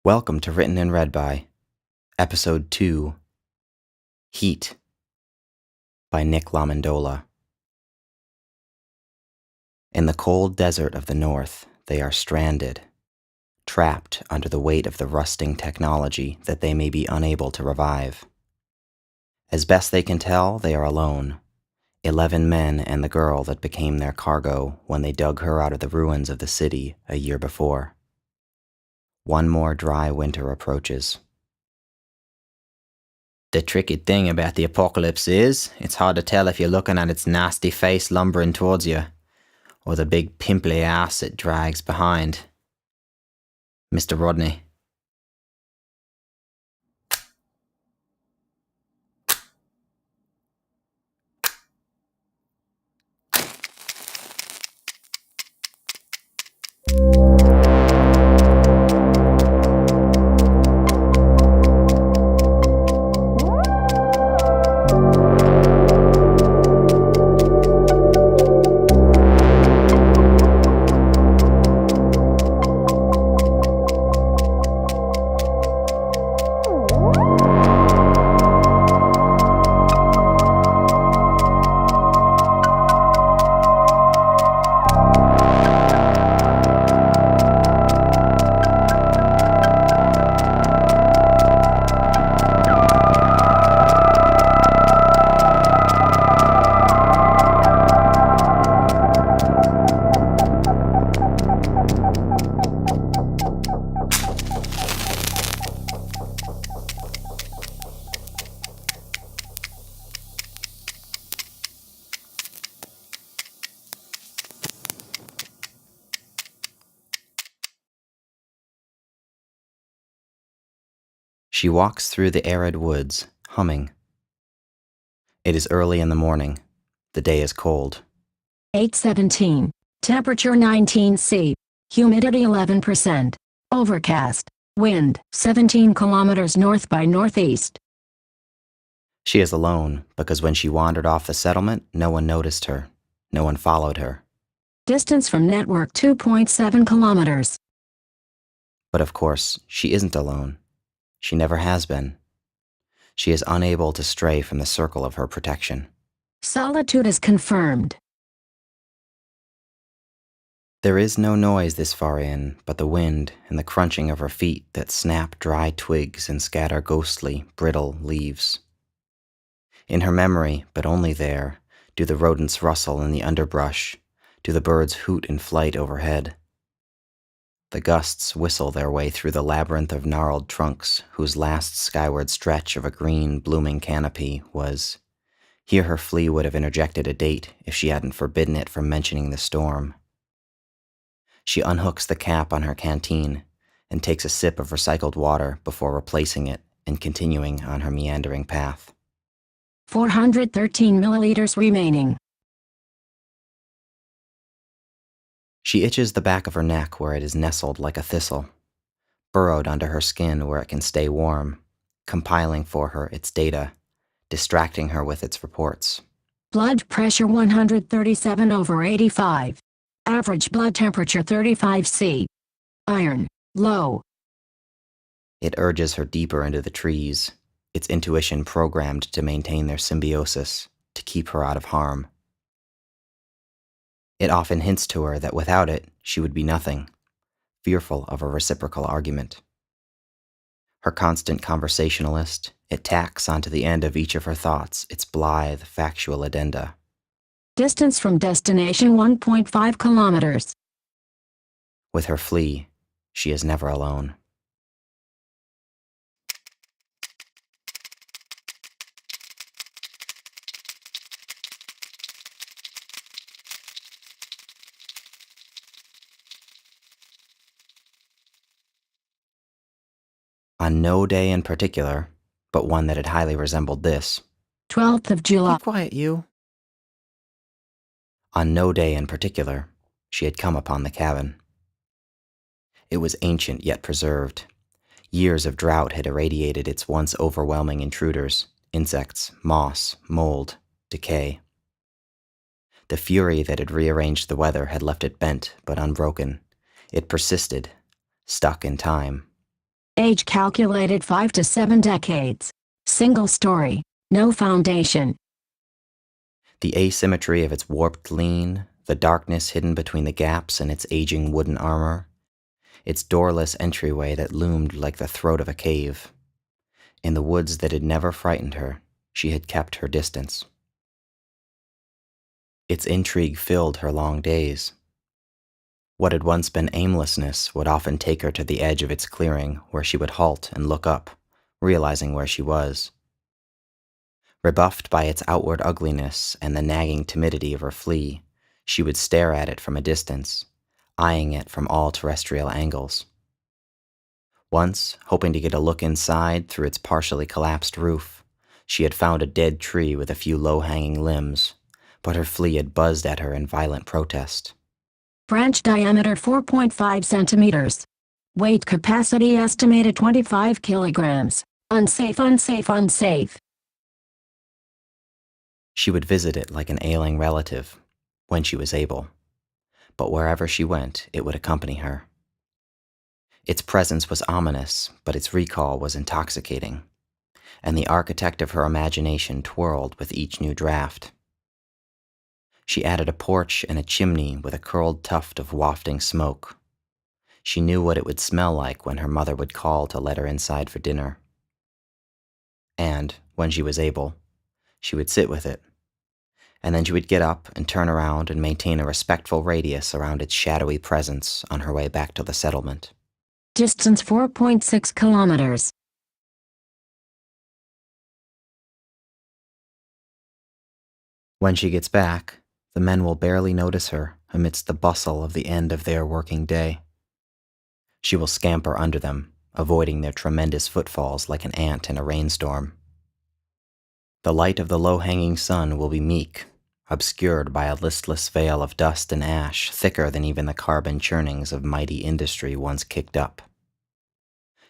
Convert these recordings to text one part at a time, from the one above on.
Welcome to Written and Read By, Episode 2, Heat, by Nick LaMendola. In the cold desert of the north, they are stranded, trapped under the weight of the rusting technology that they may be unable to revive. As best they can tell, they are alone, 11 men and the girl that became their cargo when they dug her out of the ruins of the city a year before. One more dry winter approaches. The tricky thing about the apocalypse is, it's hard to tell if you're looking at its nasty face lumbering towards you, or the big pimply ass it drags behind. Mr. Rodney. She walks through the arid woods, humming. It is early in the morning. The day is cold. 8:17. Temperature 19 C. Humidity 11%. Overcast. Wind 17 kilometers north by northeast. She is alone because when she wandered off the settlement, no one noticed her. No one followed her. Distance from network 2.7 kilometers. But of course, she isn't alone. She never has been. She is unable to stray from the circle of her protection. Solitude is confirmed. There is no noise this far in but the wind and the crunching of her feet that snap dry twigs and scatter ghostly, brittle leaves. In her memory, but only there, do the rodents rustle in the underbrush, do the birds hoot in flight overhead. The gusts whistle their way through the labyrinth of gnarled trunks whose last skyward stretch of a green, blooming canopy was. Here her flea would have interjected a date if she hadn't forbidden it from mentioning the storm. She unhooks the cap on her canteen and takes a sip of recycled water before replacing it and continuing on her meandering path. 413 milliliters remaining. She itches the back of her neck where it is nestled like a thistle, burrowed under her skin where it can stay warm, compiling for her its data, distracting her with its reports. Blood pressure 137/85. Average blood temperature 35 C. Iron, low. It urges her deeper into the trees, its intuition programmed to maintain their symbiosis, to keep her out of harm. It often hints to her that without it, she would be nothing, fearful of a reciprocal argument. Her constant conversationalist, it tacks onto the end of each of her thoughts its blithe, factual addenda. Distance from destination 1.5 kilometers. With her flea, she is never alone. On no day in particular, but one that had highly resembled this. 12th of July. Be quiet, you. On no day in particular, she had come upon the cabin. It was ancient yet preserved. Years of drought had irradiated its once overwhelming intruders, insects, moss, mold, decay. The fury that had rearranged the weather had left it bent but unbroken. It persisted, stuck in time. Age calculated 5 to 7 decades. Single story. No foundation. The asymmetry of its warped lean, the darkness hidden between the gaps in its aging wooden armor, its doorless entryway that loomed like the throat of a cave. In the woods that had never frightened her, she had kept her distance. Its intrigue filled her long days. What had once been aimlessness would often take her to the edge of its clearing, where she would halt and look up, realizing where she was. Rebuffed by its outward ugliness and the nagging timidity of her flea, she would stare at it from a distance, eyeing it from all terrestrial angles. Once, hoping to get a look inside through its partially collapsed roof, she had found a dead tree with a few low-hanging limbs, but her flea had buzzed at her in violent protest. Branch diameter 4.5 centimeters. Weight capacity estimated 25 kilograms. Unsafe, unsafe, unsafe. She would visit it like an ailing relative, when she was able. But wherever she went, it would accompany her. Its presence was ominous, but its recall was intoxicating, and the architect of her imagination twirled with each new draft. She added a porch and a chimney with a curled tuft of wafting smoke. She knew what it would smell like when her mother would call to let her inside for dinner. And, when she was able, she would sit with it, and then she would get up and turn around and maintain a respectful radius around its shadowy presence on her way back to the settlement. Distance 4.6 kilometers. When she gets back, the men will barely notice her amidst the bustle of the end of their working day. She will scamper under them, avoiding their tremendous footfalls like an ant in a rainstorm. The light of the low-hanging sun will be meek, obscured by a listless veil of dust and ash thicker than even the carbon churnings of mighty industry once kicked up.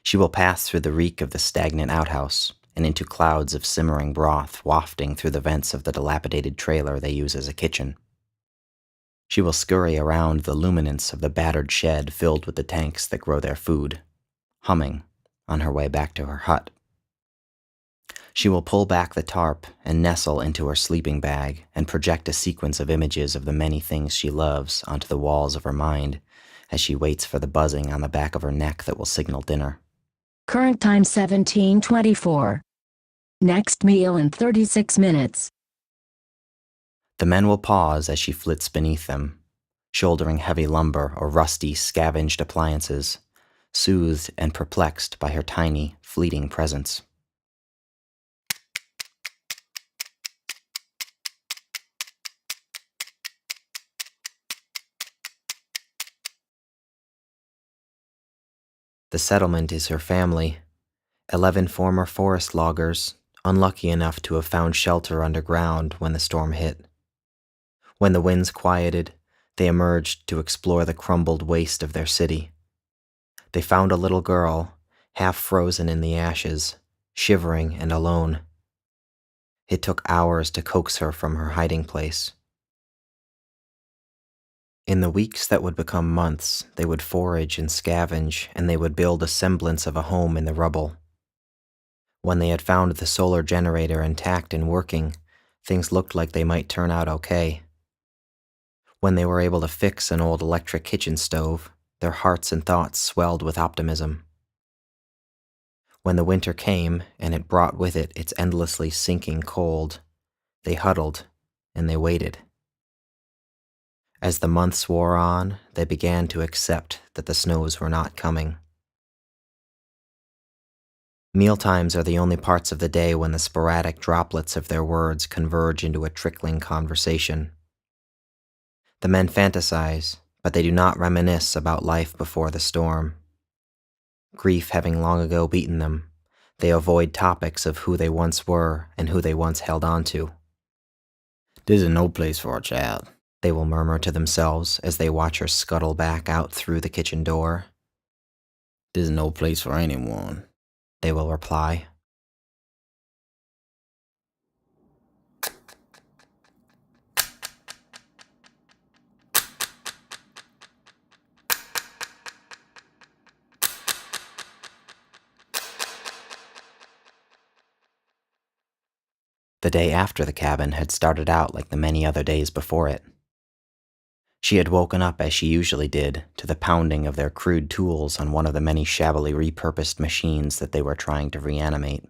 She will pass through the reek of the stagnant outhouse and into clouds of simmering broth wafting through the vents of the dilapidated trailer they use as a kitchen. She will scurry around the luminance of the battered shed filled with the tanks that grow their food, humming on her way back to her hut. She will pull back the tarp and nestle into her sleeping bag and project a sequence of images of the many things she loves onto the walls of her mind as she waits for the buzzing on the back of her neck that will signal dinner. Current time 17:24. Next meal in 36 minutes. The men will pause as she flits beneath them, shouldering heavy lumber or rusty, scavenged appliances, soothed and perplexed by her tiny, fleeting presence. The settlement is her family, 11 former forest loggers, unlucky enough to have found shelter underground when the storm hit. When the winds quieted, they emerged to explore the crumbled waste of their city. They found a little girl, half frozen in the ashes, shivering and alone. It took hours to coax her from her hiding place. In the weeks that would become months, they would forage and scavenge, and they would build a semblance of a home in the rubble. When they had found the solar generator intact and working, things looked like they might turn out okay. When they were able to fix an old electric kitchen stove, their hearts and thoughts swelled with optimism. When the winter came, and it brought with it its endlessly sinking cold, they huddled and they waited. As the months wore on, they began to accept that the snows were not coming. Mealtimes are the only parts of the day when the sporadic droplets of their words converge into a trickling conversation. The men fantasize, but they do not reminisce about life before the storm. Grief having long ago beaten them, they avoid topics of who they once were and who they once held on to. "This is no place for a child," they will murmur to themselves as they watch her scuttle back out through the kitchen door. "This is no place for anyone," they will reply. The day after the cabin had started out like the many other days before it. She had woken up as she usually did to the pounding of their crude tools on one of the many shabbily repurposed machines that they were trying to reanimate.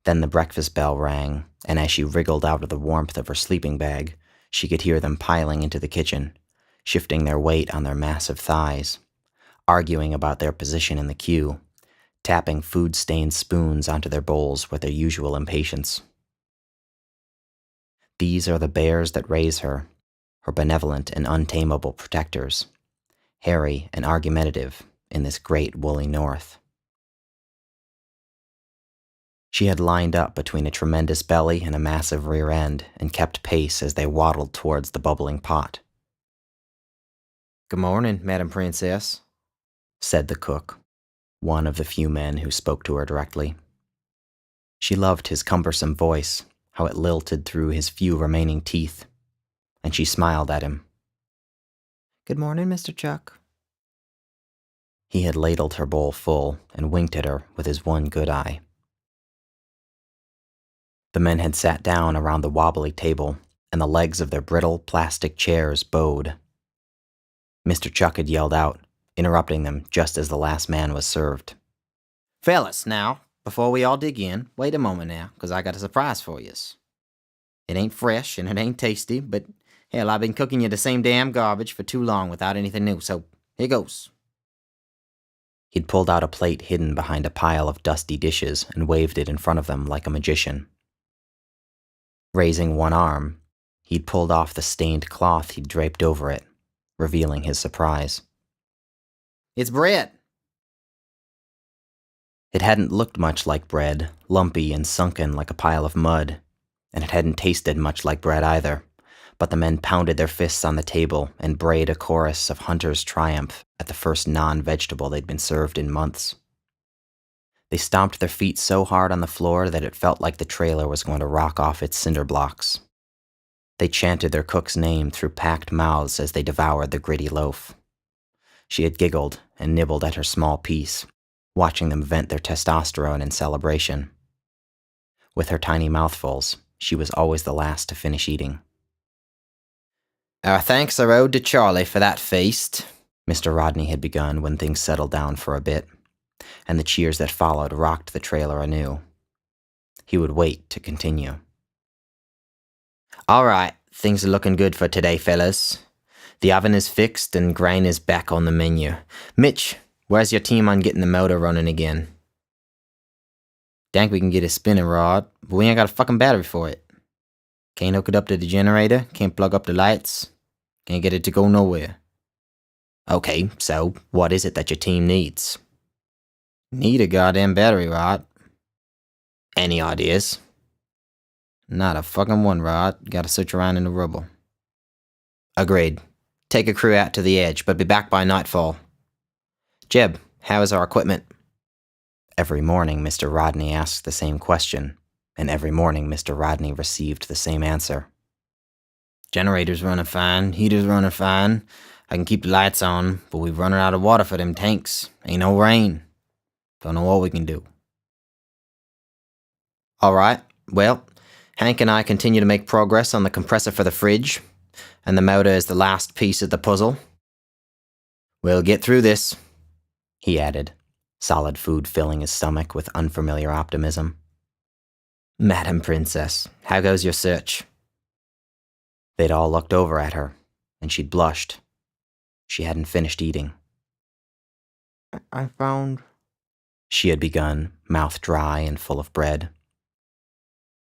Then the breakfast bell rang, and as she wriggled out of the warmth of her sleeping bag, she could hear them piling into the kitchen, shifting their weight on their massive thighs, arguing about their position in the queue, tapping food-stained spoons onto their bowls with their usual impatience. These are the bears that raise her benevolent and untamable protectors, hairy and argumentative in this great woolly north. She had lined up between a tremendous belly and a massive rear end and kept pace as they waddled towards the bubbling pot. "Good morning, Madam Princess," said the cook, one of the few men who spoke to her directly. She loved his cumbersome voice, how it lilted through his few remaining teeth, and she smiled at him. "Good morning, Mr. Chuck." He had ladled her bowl full and winked at her with his one good eye. The men had sat down around the wobbly table, and the legs of their brittle plastic chairs bowed. Mr. Chuck had yelled out, interrupting them just as the last man was served. "Fellas, now, before we all dig in, wait a moment now, 'cause I got a surprise for yous. It ain't fresh and it ain't tasty, but hell, I've been cooking you the same damn garbage for too long without anything new, so here goes." He'd pulled out a plate hidden behind a pile of dusty dishes and waved it in front of them like a magician. Raising one arm, he'd pulled off the stained cloth he'd draped over it, revealing his surprise. "It's bread." It hadn't looked much like bread, lumpy and sunken like a pile of mud, and it hadn't tasted much like bread either, but the men pounded their fists on the table and brayed a chorus of hunter's triumph at the first non-vegetable they'd been served in months. They stomped their feet so hard on the floor that it felt like the trailer was going to rock off its cinder blocks. They chanted their cook's name through packed mouths as they devoured the gritty loaf. She had giggled and nibbled at her small piece, watching them vent their testosterone in celebration. With her tiny mouthfuls, she was always the last to finish eating. "Our thanks are owed to Charlie for that feast," Mr. Rodney had begun when things settled down for a bit, and the cheers that followed rocked the trailer anew. He would wait to continue. "All right, things are looking good for today, fellas. The oven is fixed and grain is back on the menu. Mitch, where's your team on getting the motor running again?" "Think we can get a spinning rod, but we ain't got a fucking battery for it. Can't hook it up to the generator, can't plug up the lights, can't get it to go nowhere." Okay, so what is it that your team needs? "Need a goddamn battery, Rod." Any ideas? "Not a fucking one, Rod. Gotta search around in the rubble." Agreed. Take a crew out to the edge, but be back by nightfall. Jeb, how is our equipment? Every morning, Mr. Rodney asked the same question, and every morning Mr. Rodney received the same answer. "Generator's running fine, heater's running fine. I can keep the lights on, but we've running out of water for them tanks. Ain't no rain. Don't know what we can do." All right, well, Hank and I continue to make progress on the compressor for the fridge, and the motor is the last piece of the puzzle. We'll get through this, he added, solid food filling his stomach with unfamiliar optimism. Madam Princess, how goes your search? They'd all looked over at her, and she'd blushed. She hadn't finished eating. I found... She had begun, mouth dry and full of bread.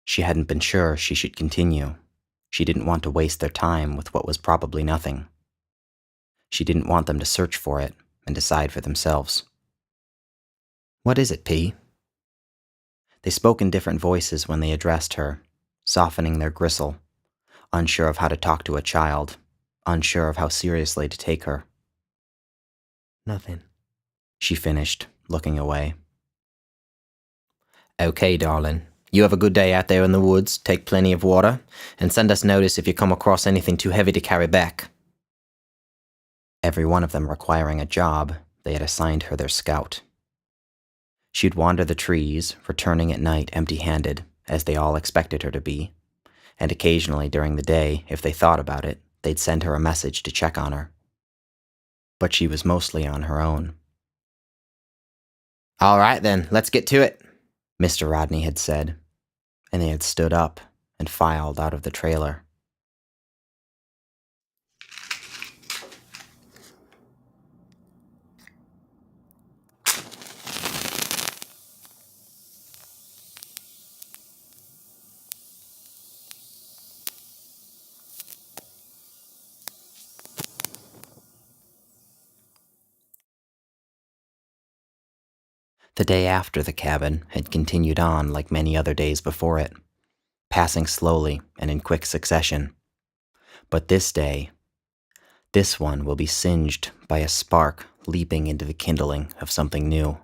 She hadn't been sure she should continue. She didn't want to waste their time with what was probably nothing. She didn't want them to search for it and decide for themselves. What is it, P? They spoke in different voices when they addressed her, softening their gristle, unsure of how to talk to a child, unsure of how seriously to take her. Nothing, she finished, looking away. Okay, darling. You have a good day out there in the woods, take plenty of water, and send us notice if you come across anything too heavy to carry back. Every one of them requiring a job, they had assigned her their scout. She'd wander the trees, returning at night empty-handed, as they all expected her to be, and occasionally during the day, if they thought about it, they'd send her a message to check on her. But she was mostly on her own. "All right then, let's get to it," Mr. Rodney had said, and they had stood up and filed out of the trailer. The day after the cabin had continued on like many other days before it, passing slowly and in quick succession. But this day, this one will be singed by a spark leaping into the kindling of something new.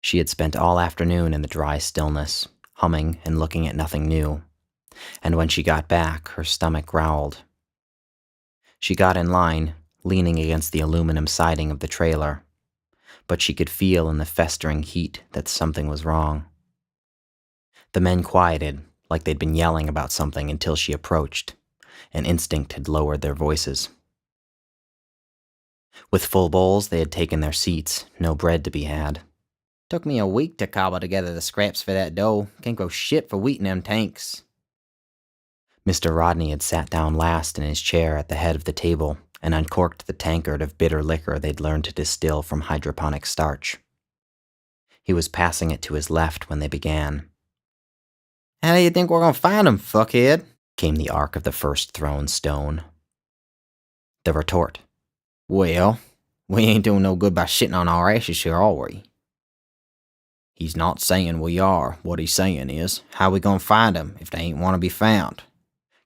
She had spent all afternoon in the dry stillness, humming and looking at nothing new, and when she got back, her stomach growled. She got in line, leaning against the aluminum siding of the trailer, but she could feel in the festering heat that something was wrong. The men quieted, like they'd been yelling about something until she approached, and instinct had lowered their voices. With full bowls, they had taken their seats, no bread to be had. "Took me a week to cobble together the scraps for that dough. Can't grow shit for wheat in them tanks." Mr. Rodney had sat down last in his chair at the head of the table and uncorked the tankard of bitter liquor they'd learned to distill from hydroponic starch. He was passing it to his left when they began. "How do you think we're gonna find 'em, fuckhead?" Came the arc of the first thrown stone. The retort. "Well, we ain't doing no good by shitting on our ashes here, are we?" "He's not saying we are. What he's saying is, how we gonna find 'em if they ain't want to be found?"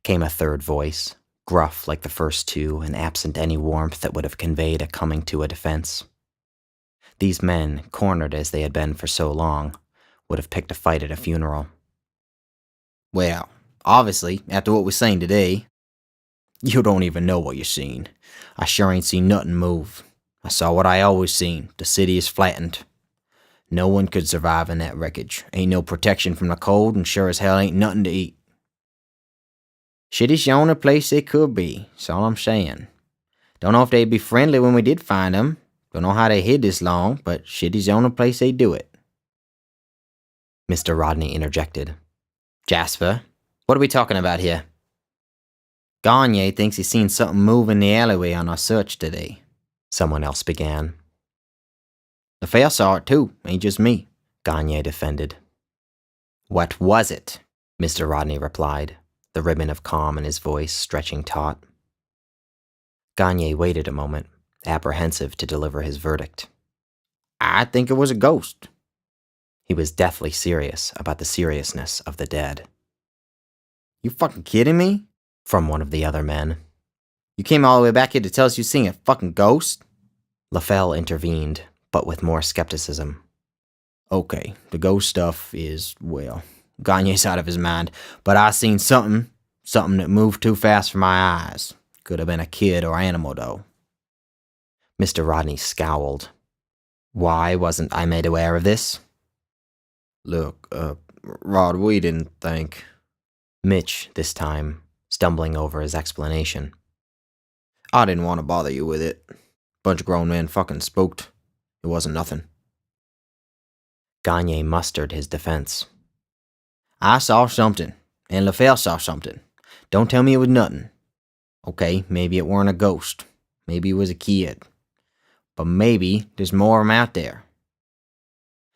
Came a third voice, gruff like the first two and absent any warmth that would have conveyed a coming to a defense. These men, cornered as they had been for so long, would have picked a fight at a funeral. "Well, obviously, after what we seen today." "You don't even know what you seen. I sure ain't seen nothing move. I saw what I always seen. The city is flattened. No one could survive in that wreckage. Ain't no protection from the cold, and sure as hell ain't nothing to eat. City's the only place they could be, that's all I'm saying. Don't know if they'd be friendly when we did find 'em. Don't know how they hid this long, but city's the only place they do it." Mr. Rodney interjected. "Jasper, what are we talking about here?" "Gagne thinks he's seen something move in the alleyway on our search today," someone else began. "LaFell saw it too, ain't just me," Gagne defended. "What was it?" Mr. Rodney replied, the ribbon of calm in his voice stretching taut. Gagne waited a moment, apprehensive to deliver his verdict. "I think it was a ghost." He was deathly serious about the seriousness of the dead. "You fucking kidding me?" From one of the other men. "You came all the way back here to tell us you seen a fucking ghost?" LaFell intervened, but with more skepticism. "Okay, the ghost stuff is, well, Gagne's out of his mind, but I seen something that moved too fast for my eyes. Could have been a kid or animal, though." Mr. Rodney scowled. "Why wasn't I made aware of this?" "Look, Rod, we didn't think." Mitch, this time, stumbling over his explanation. "I didn't want to bother you with it. Bunch of grown men fucking spooked. It wasn't nothing." Gagne mustered his defense. "I saw something, and LaFell saw something. Don't tell me it was nothing. Okay, maybe it weren't a ghost. Maybe it was a kid. But maybe there's more of 'em out there.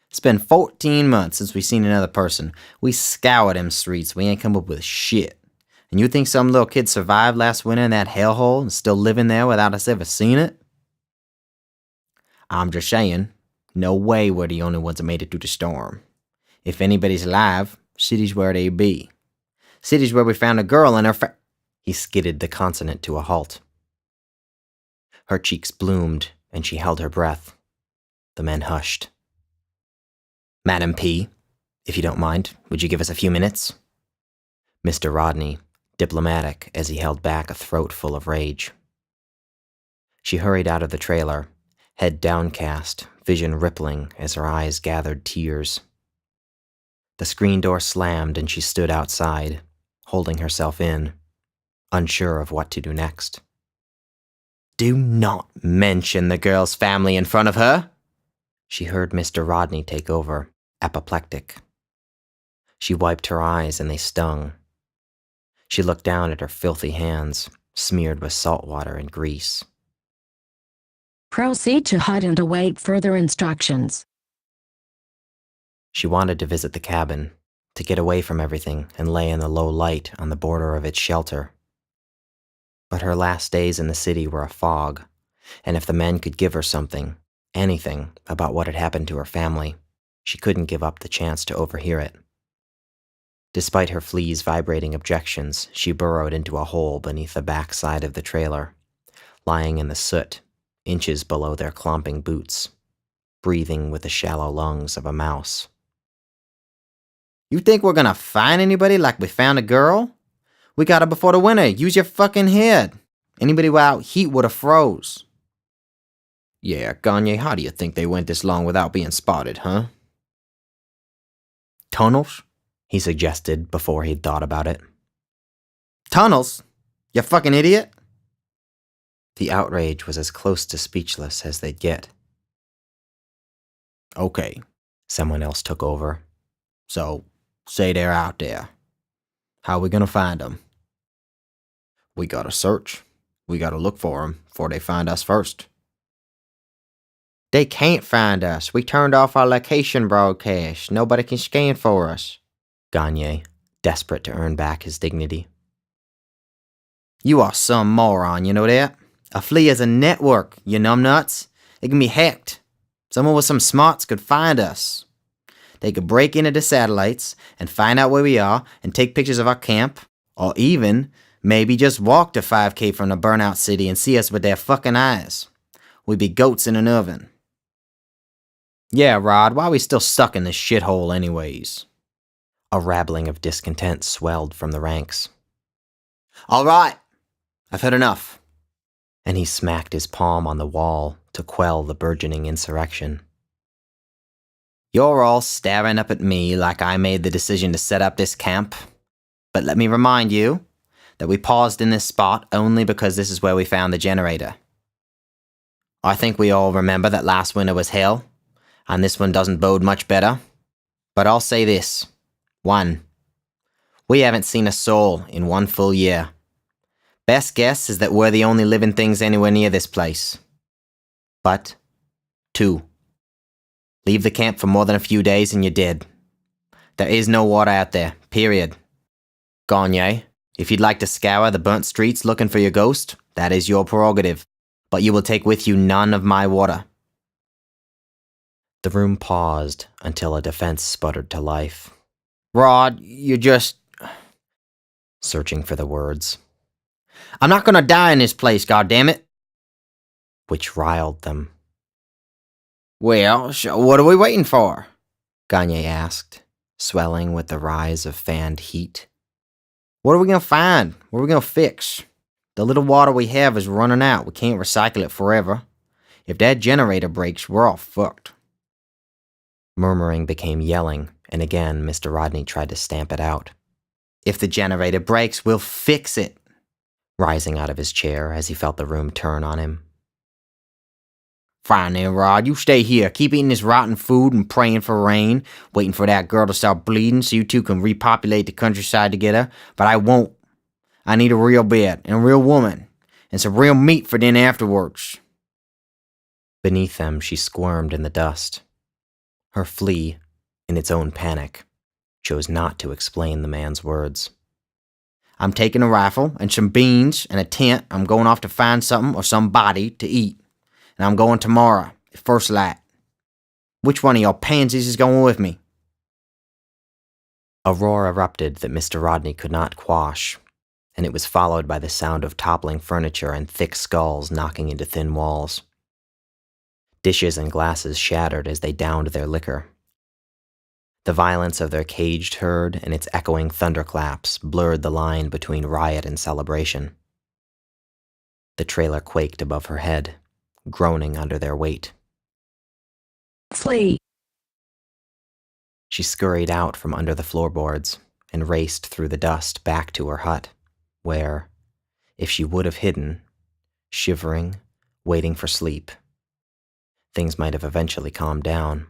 It's been 14 months since we seen another person. We scoured them streets. We ain't come up with shit. And you think some little kid survived last winter in that hellhole and still living there without us ever seeing it? I'm just saying, no way we're the only ones that made it through the storm. If anybody's alive, city's where they be. City's where we found a girl and her He skidded the consonant to a halt. Her cheeks bloomed, and she held her breath. The men hushed. "Madam P., if you don't mind, would you give us a few minutes?" Mr. Rodney, diplomatic as he held back a throat full of rage. She hurried out of the trailer, head downcast, vision rippling as her eyes gathered tears. The screen door slammed and she stood outside, holding herself in, unsure of what to do next. Do not mention the girl's family in front of her, she heard Mr. Rodney take over, apoplectic. She wiped her eyes and they stung. She looked down at her filthy hands, smeared with salt water and grease. Proceed to hut and await further instructions. She wanted to visit the cabin, to get away from everything and lay in the low light on the border of its shelter. But her last days in the city were a fog, and if the men could give her something, anything about what had happened to her family, she couldn't give up the chance to overhear it. Despite her flea's vibrating objections, she burrowed into a hole beneath the back side of the trailer, lying in the soot, inches below their clomping boots, breathing with the shallow lungs of a mouse. You think we're gonna find anybody like we found a girl? We got her before the winter. Use your fucking head. Anybody without heat would have froze. Yeah, Gagne, how do you think they went this long without being spotted, huh? Tunnels? He suggested before he'd thought about it. Tunnels? You fucking idiot? The outrage was as close to speechless as they'd get. Okay, someone else took over. So, say they're out there. How are we gonna find them? We gotta search. We gotta look for them before they find us first. They can't find us. We turned off our location broadcast. Nobody can scan for us. Gagne, desperate to earn back his dignity. You are some moron, you know that? A flea is a network, you numbnuts. It can be hacked. Someone with some smarts could find us. They could break into the satellites and find out where we are and take pictures of our camp, or even maybe just walk to 5K from the burnout city and see us with their fucking eyes. We'd be goats in an oven. Yeah, Rod, why are we still stuck in this shithole anyways? A rattling of discontent swelled from the ranks. All right, I've had enough. And he smacked his palm on the wall to quell the burgeoning insurrection. You're all staring up at me like I made the decision to set up this camp. But let me remind you that we paused in this spot only because this is where we found the generator. I think we all remember that last winter was hell, and this one doesn't bode much better. But I'll say this. 1. We haven't seen a soul in 1 full year. Best guess is that we're the only living things anywhere near this place. But 2. Leave the camp for more than a few days and you're dead. There is no water out there, period. Gagne, if you'd like to scour the burnt streets looking for your ghost, that is your prerogative, but you will take with you none of my water. The room paused until a defense sputtered to life. Rod, you're just... searching for the words. I'm not gonna die in this place, goddammit. Which riled them. Well, what are we waiting for? Gagne asked, swelling with the rise of fanned heat. What are we gonna find? What are we gonna fix? The little water we have is running out. We can't recycle it forever. If that generator breaks, we're all fucked. Murmuring became yelling, and again Mr. Rodney tried to stamp it out. If the generator breaks, we'll fix it. Rising out of his chair as he felt the room turn on him. Fine then, Rod. You stay here. Keep eating this rotten food and praying for rain, waiting for that girl to start bleeding so you two can repopulate the countryside together. But I won't. I need a real bed and a real woman and some real meat for dinner afterwards. Beneath them, she squirmed in the dust. Her flea, in its own panic, chose not to explain the man's words. I'm taking a rifle and some beans and a tent. I'm going off to find something or somebody to eat. And I'm going tomorrow, at first light. Which one of y'all pansies is going with me? A roar erupted that Mr. Rodney could not quash, and it was followed by the sound of toppling furniture and thick skulls knocking into thin walls. Dishes and glasses shattered as they downed their liquor. The violence of their caged herd and its echoing thunderclaps blurred the line between riot and celebration. The trailer quaked above her head, groaning under their weight. Flee. She scurried out from under the floorboards and raced through the dust back to her hut, where, if she would have hidden, shivering, waiting for sleep, things might have eventually calmed down.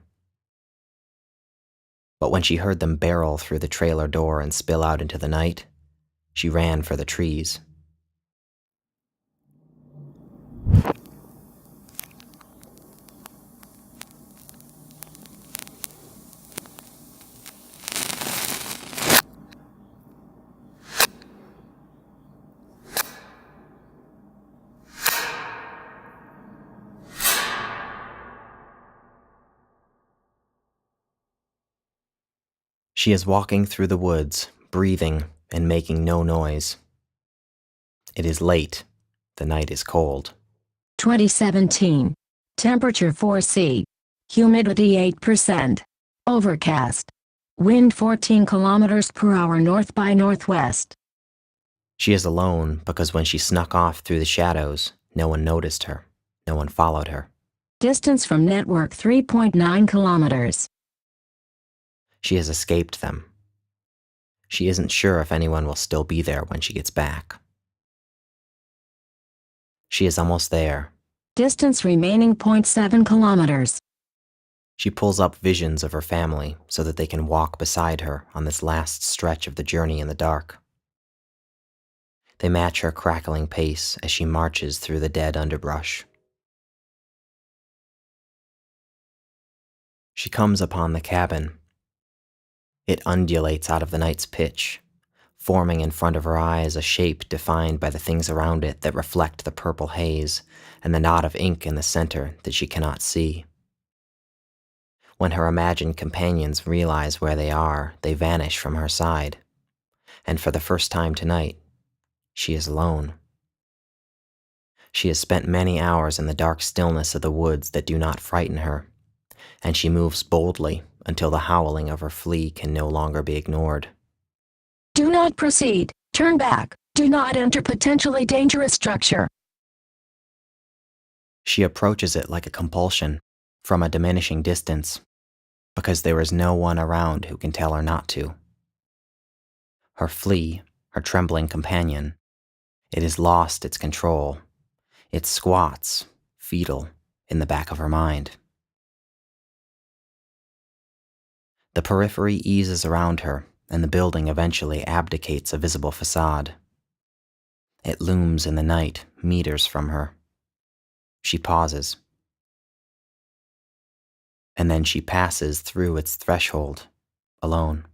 But when she heard them barrel through the trailer door and spill out into the night, she ran for the trees. She is walking through the woods, breathing and making no noise. It is late. The night is cold. 2017. Temperature 4°C. Humidity 8%. Overcast. Wind 14 kilometers per hour north by northwest. She is alone because when she snuck off through the shadows, no one noticed her. No one followed her. Distance from network 3.9 kilometers. She has escaped them. She isn't sure if anyone will still be there when she gets back. She is almost there. Distance remaining 0.7 kilometers. She pulls up visions of her family so that they can walk beside her on this last stretch of the journey in the dark. They match her crackling pace as she marches through the dead underbrush. She comes upon the cabin. It undulates out of the night's pitch, forming in front of her eyes a shape defined by the things around it that reflect the purple haze and the knot of ink in the center that she cannot see. When her imagined companions realize where they are, they vanish from her side, and for the first time tonight, she is alone. She has spent many hours in the dark stillness of the woods that do not frighten her, and she moves boldly until the howling of her flea can no longer be ignored. Do not proceed. Turn back. Do not enter potentially dangerous structure. She approaches it like a compulsion, from a diminishing distance, because there is no one around who can tell her not to. Her flea, her trembling companion, it has lost its control. It squats, fetal, in the back of her mind. The periphery eases around her, and the building eventually abdicates a visible facade. It looms in the night, meters from her. She pauses. And then she passes through its threshold, alone.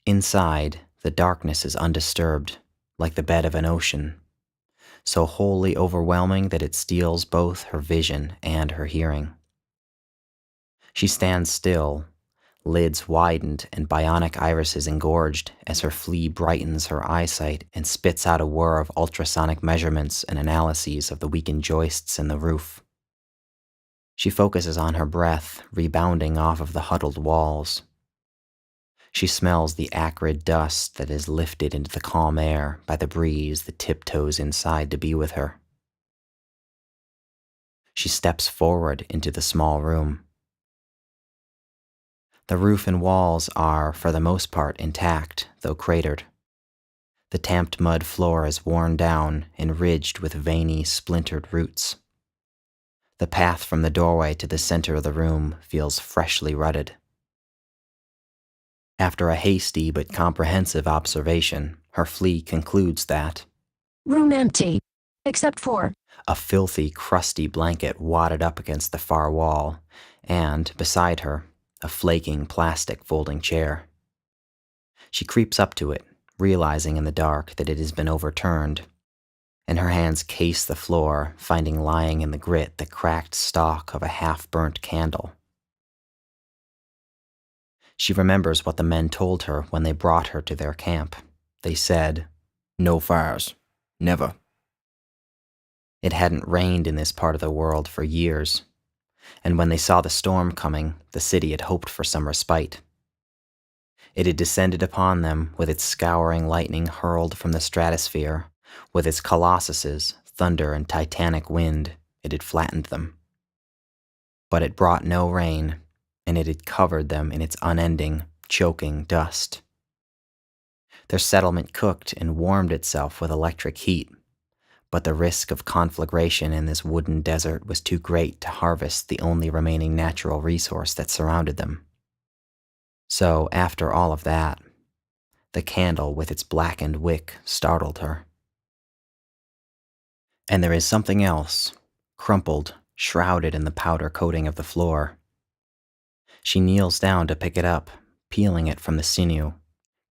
Inside, the darkness is undisturbed, like the bed of an ocean, so wholly overwhelming that it steals both her vision and her hearing. She stands still, lids widened and bionic irises engorged as her flea brightens her eyesight and spits out a whir of ultrasonic measurements and analyses of the weakened joists in the roof. She focuses on her breath rebounding off of the huddled walls. She smells the acrid dust that is lifted into the calm air by the breeze that tiptoes inside to be with her. She steps forward into the small room. The roof and walls are, for the most part, intact, though cratered. The tamped mud floor is worn down and ridged with veiny, splintered roots. The path from the doorway to the center of the room feels freshly rutted. After a hasty but comprehensive observation, her flea concludes that Room empty. Except for a filthy, crusty blanket wadded up against the far wall, and, beside her, a flaking plastic folding chair. She creeps up to it, realizing in the dark that it has been overturned, and her hands case the floor, finding lying in the grit the cracked stalk of a half-burnt candle. She remembers what the men told her when they brought her to their camp. They said, "No fires. Never." It hadn't rained in this part of the world for years, and when they saw the storm coming, the city had hoped for some respite. It had descended upon them with its scouring lightning hurled from the stratosphere, with its colossuses, thunder, and titanic wind. It had flattened them. But it brought no rain, and it had covered them in its unending, choking dust. Their settlement cooked and warmed itself with electric heat, but the risk of conflagration in this wooden desert was too great to harvest the only remaining natural resource that surrounded them. So, after all of that, the candle with its blackened wick startled her. And there is something else, crumpled, shrouded in the powder coating of the floor. She kneels down to pick it up, peeling it from the sinew,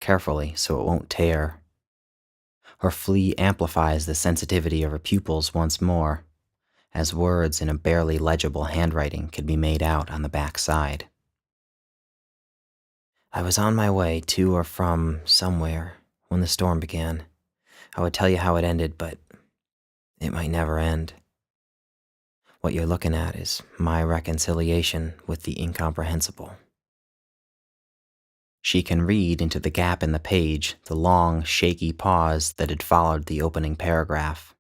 carefully so it won't tear. Her flea amplifies the sensitivity of her pupils once more, as words in a barely legible handwriting could be made out on the back side. I was on my way to or from somewhere when the storm began. I would tell you how it ended, but it might never end. What you're looking at is my reconciliation with the incomprehensible. She can read into the gap in the page the long, shaky pause that had followed the opening paragraph.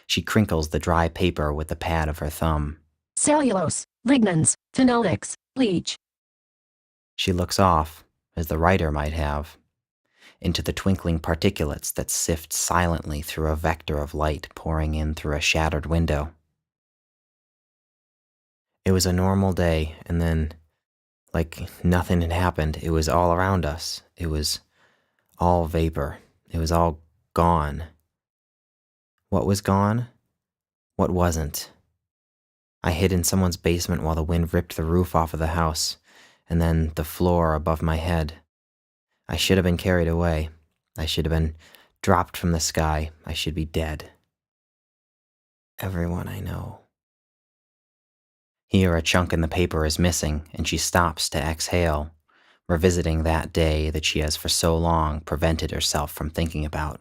She crinkles the dry paper with the pad of her thumb. Cellulose, lignans, phenolics, bleach. She looks off, as the writer might have, into the twinkling particulates that sift silently through a vector of light pouring in through a shattered window. It was a normal day, and then, like nothing had happened, it was all around us. It was all vapor. It was all gone. What was gone? What wasn't? I hid in someone's basement while the wind ripped the roof off of the house, and then the floor above my head. I should have been carried away. I should have been dropped from the sky. I should be dead. Everyone I know. Here a chunk in the paper is missing, and she stops to exhale, revisiting that day that she has for so long prevented herself from thinking about.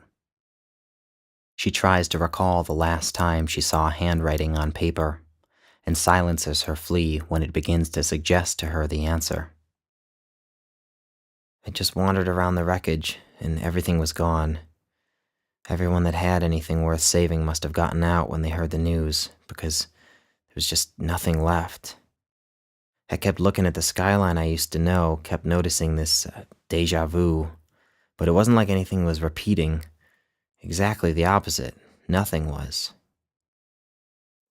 She tries to recall the last time she saw handwriting on paper, and silences her flea when it begins to suggest to her the answer. I just wandered around the wreckage, and everything was gone. Everyone that had anything worth saving must have gotten out when they heard the news, because there was just nothing left. I kept looking at the skyline I used to know, kept noticing this deja vu, but it wasn't like anything was repeating. Exactly the opposite. Nothing was.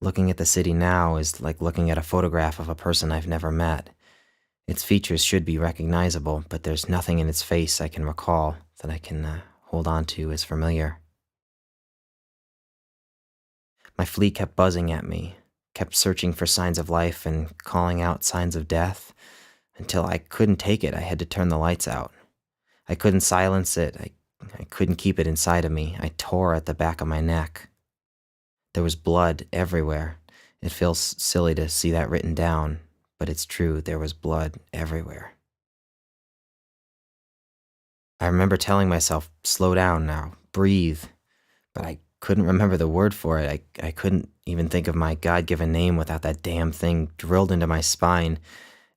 Looking at the city now is like looking at a photograph of a person I've never met. Its features should be recognizable, but there's nothing in its face I can recall that I can hold on to as familiar. My flea kept buzzing at me, kept searching for signs of life and calling out signs of death, until I couldn't take it. I had to turn the lights out. I couldn't silence it. I couldn't keep it inside of me. I tore at the back of my neck. There was blood everywhere. It feels silly to see that written down, but it's true, there was blood everywhere. I remember telling myself, slow down now, breathe, but I couldn't remember the word for it. I couldn't even think of my God-given name without that damn thing drilled into my spine,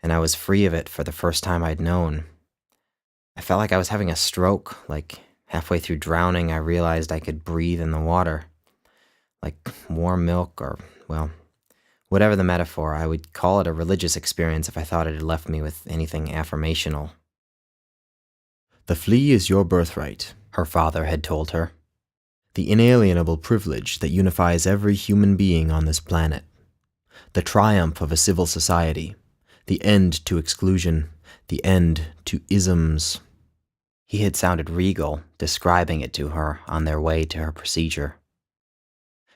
and I was free of it for the first time I'd known. I felt like I was having a stroke, like halfway through drowning I realized I could breathe in the water. Like warm milk or, well, whatever the metaphor, I would call it a religious experience if I thought it had left me with anything affirmational. The flea is your birthright, Her father had told her. the inalienable privilege that unifies every human being on this planet, the triumph of a civil society, the end to exclusion, the end to isms. He had sounded regal, describing it to her on their way to her procedure.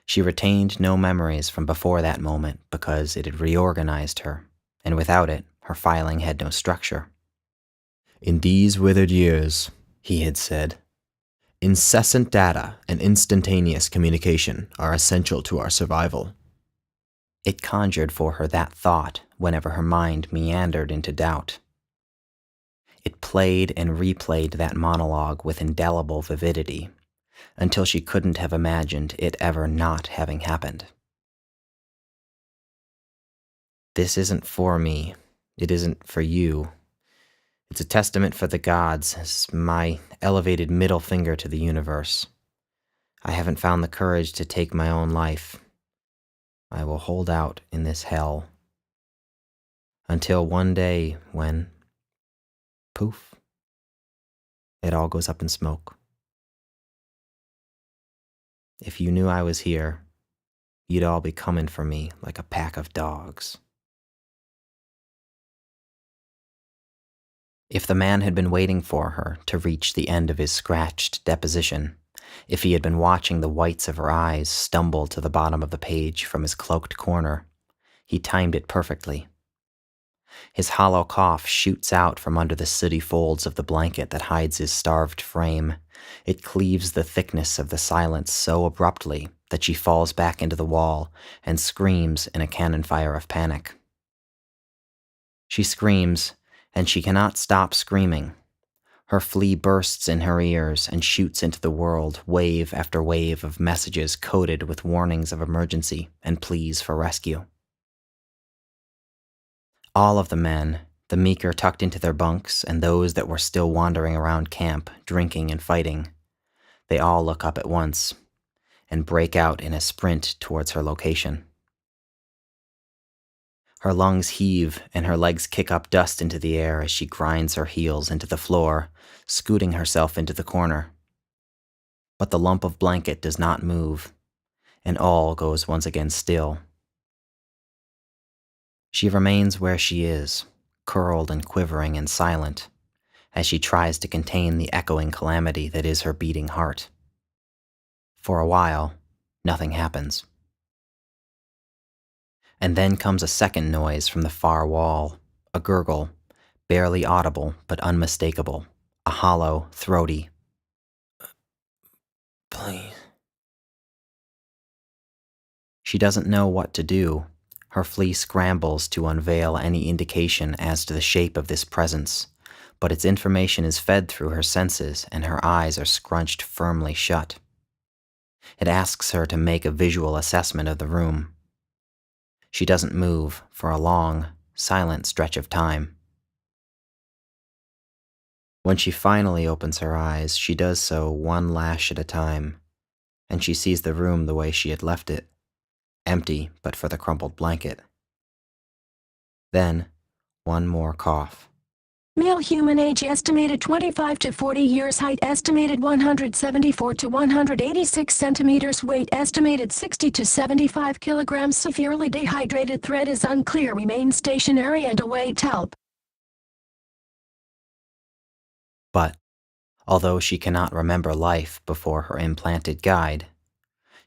She retained no memories from before that moment because it had reorganized her, and without it, her filing had no structure. In these withered years, He had said, incessant data and instantaneous communication are essential to our survival. It conjured for her that thought whenever her mind meandered into doubt. It played and replayed that monologue with indelible vividity, until she couldn't have imagined it ever not having happened. This isn't for me. It isn't for you. It's a testament for the gods, as my elevated middle finger to the universe. I haven't found the courage to take my own life. I will hold out in this hell. Until one day when, poof, it all goes up in smoke. If you knew I was here, you'd all be coming for me like a pack of dogs. If the man had been waiting for her to reach the end of his scratched deposition, if he had been watching the whites of her eyes stumble to the bottom of the page from his cloaked corner, he timed it perfectly. His hollow cough shoots out from under the sooty folds of the blanket that hides his starved frame. It cleaves the thickness of the silence so abruptly that she falls back into the wall and screams in a cannon fire of panic. She screams, and she cannot stop screaming. Her flea bursts in her ears and shoots into the world, wave after wave of messages coded with warnings of emergency and pleas for rescue. All of the men, the meeker tucked into their bunks and those that were still wandering around camp, drinking and fighting, they all look up at once and break out in a sprint towards her location. Her lungs heave and her legs kick up dust into the air as she grinds her heels into the floor, scooting herself into the corner. But the lump of blanket does not move, and all goes once again still. She remains where she is, curled and quivering and silent, as she tries to contain the echoing calamity that is her beating heart. For a while, nothing happens. And then comes a second noise from the far wall, a gurgle, barely audible but unmistakable, a hollow, throaty, "Please." She doesn't know what to do. Her flea scrambles to unveil any indication as to the shape of this presence, but its information is fed through her senses and her eyes are scrunched firmly shut. It asks her to make a visual assessment of the room. She doesn't move for a long, silent stretch of time. When she finally opens her eyes, she does so one lash at a time, and she sees the room the way she had left it, empty but for the crumpled blanket. Then, one more cough. Male human age estimated 25 to 40 years, height estimated 174 to 186 centimeters, weight estimated 60 to 75 kilograms, severely dehydrated, threat is unclear, remain stationary and await help. But, although she cannot remember life before her implanted guide,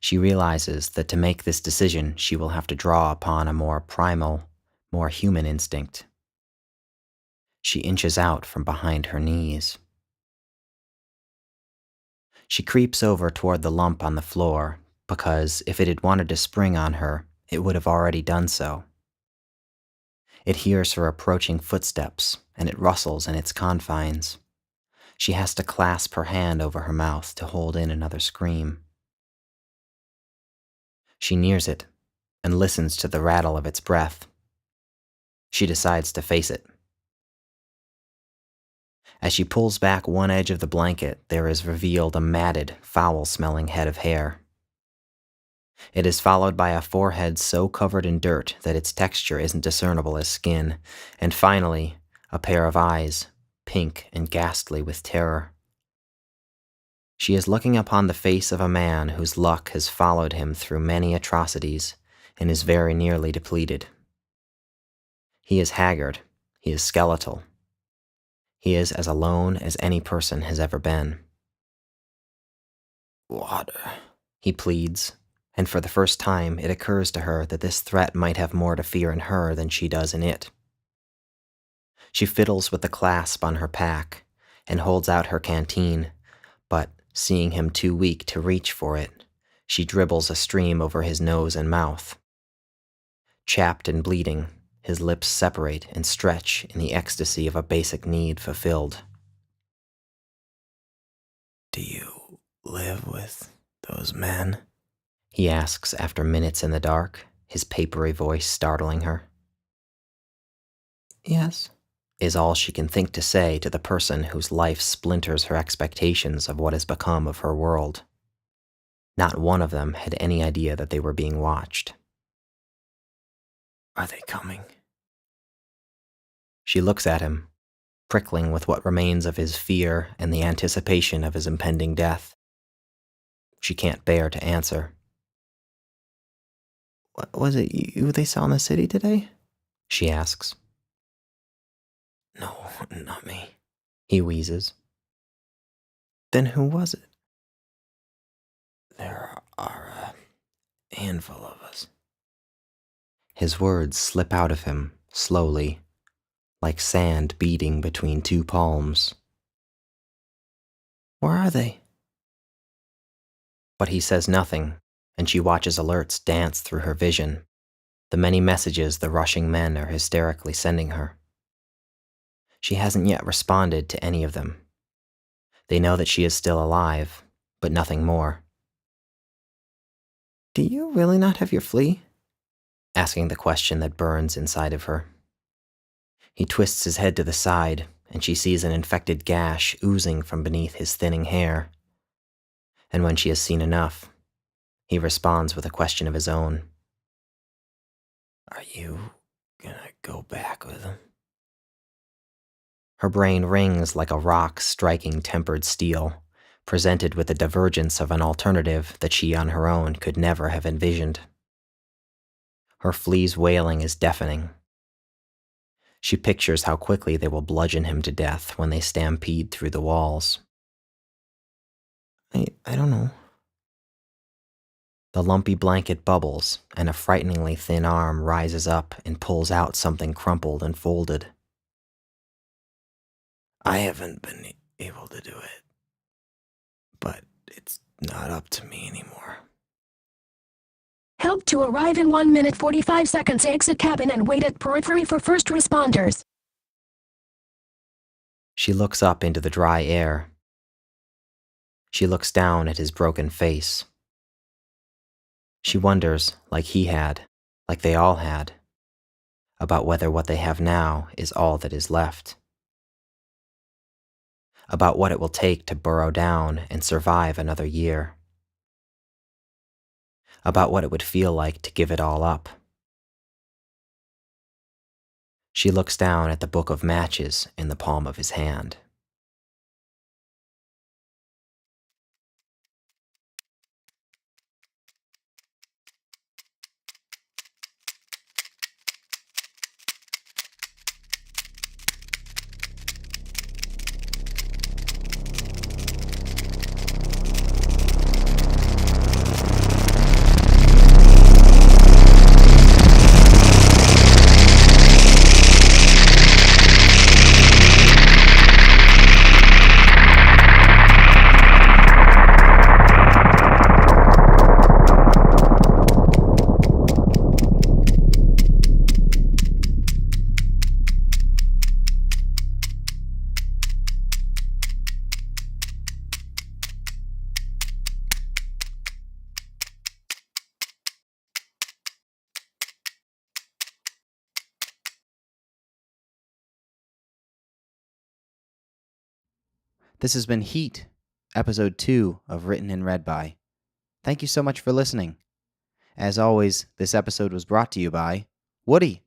she realizes that to make this decision she will have to draw upon a more primal, more human instinct. She inches out from behind her knees. She creeps over toward the lump on the floor, because if it had wanted to spring on her, it would have already done so. It hears her approaching footsteps, and it rustles in its confines. She has to clasp her hand over her mouth to hold in another scream. She nears it, and listens to the rattle of its breath. She decides to face it. As she pulls back one edge of the blanket, there is revealed a matted, foul-smelling head of hair. It is followed by a forehead so covered in dirt that its texture isn't discernible as skin, and finally, a pair of eyes, pink and ghastly with terror. She is looking upon the face of a man whose luck has followed him through many atrocities and is very nearly depleted. He is haggard, he is skeletal. He is as alone as any person has ever been. "Water," he pleads, and for the first time it occurs to her that this threat might have more to fear in her than she does in it. She fiddles with the clasp on her pack and holds out her canteen, but seeing him too weak to reach for it, she dribbles a stream over his nose and mouth. Chapped and bleeding, his lips separate and stretch in the ecstasy of a basic need fulfilled. "Do you live with those men?" he asks after minutes in the dark, his papery voice startling her. "Yes," is all she can think to say to the person whose life splinters her expectations of what has become of her world. Not one of them had any idea that they were being watched. "Are they coming?" She looks at him, prickling with what remains of his fear and the anticipation of his impending death. She can't bear to answer. Was it you they saw in the city today? She asks. No, not me, He wheezes. Then who was it? There are a handful of us. His words slip out of him, slowly, like sand beating between two palms. Where are they? But he says nothing, and she watches alerts dance through her vision, the many messages the rushing men are hysterically sending her. She hasn't yet responded to any of them. They know that she is still alive, but nothing more. Do you really not have your flea? Asking the question that burns inside of her. He twists his head to the side, and she sees an infected gash oozing from beneath his thinning hair. And when she has seen enough, he responds with a question of his own. Are you gonna go back with him? Her brain rings like a rock striking tempered steel, presented with the divergence of an alternative that she on her own could never have envisioned. Her flea's wailing is deafening. She pictures how quickly they will bludgeon him to death when they stampede through the walls. I don't know. The lumpy blanket bubbles, and a frighteningly thin arm rises up and pulls out something crumpled and folded. I haven't been able to do it, but it's not up to me anymore. Help to arrive in 1 minute 45 seconds. Exit cabin and wait at periphery for first responders. She looks up into the dry air. She looks down at his broken face. She wonders, like he had, like they all had, about whether what they have now is all that is left. About what it will take to burrow down and survive another year. About what it would feel like to give it all up. She looks down at the book of matches in the palm of his hand. This has been Heat, Episode 2 of Written and Read By. Thank you so much for listening. As always, this episode was brought to you by Woody.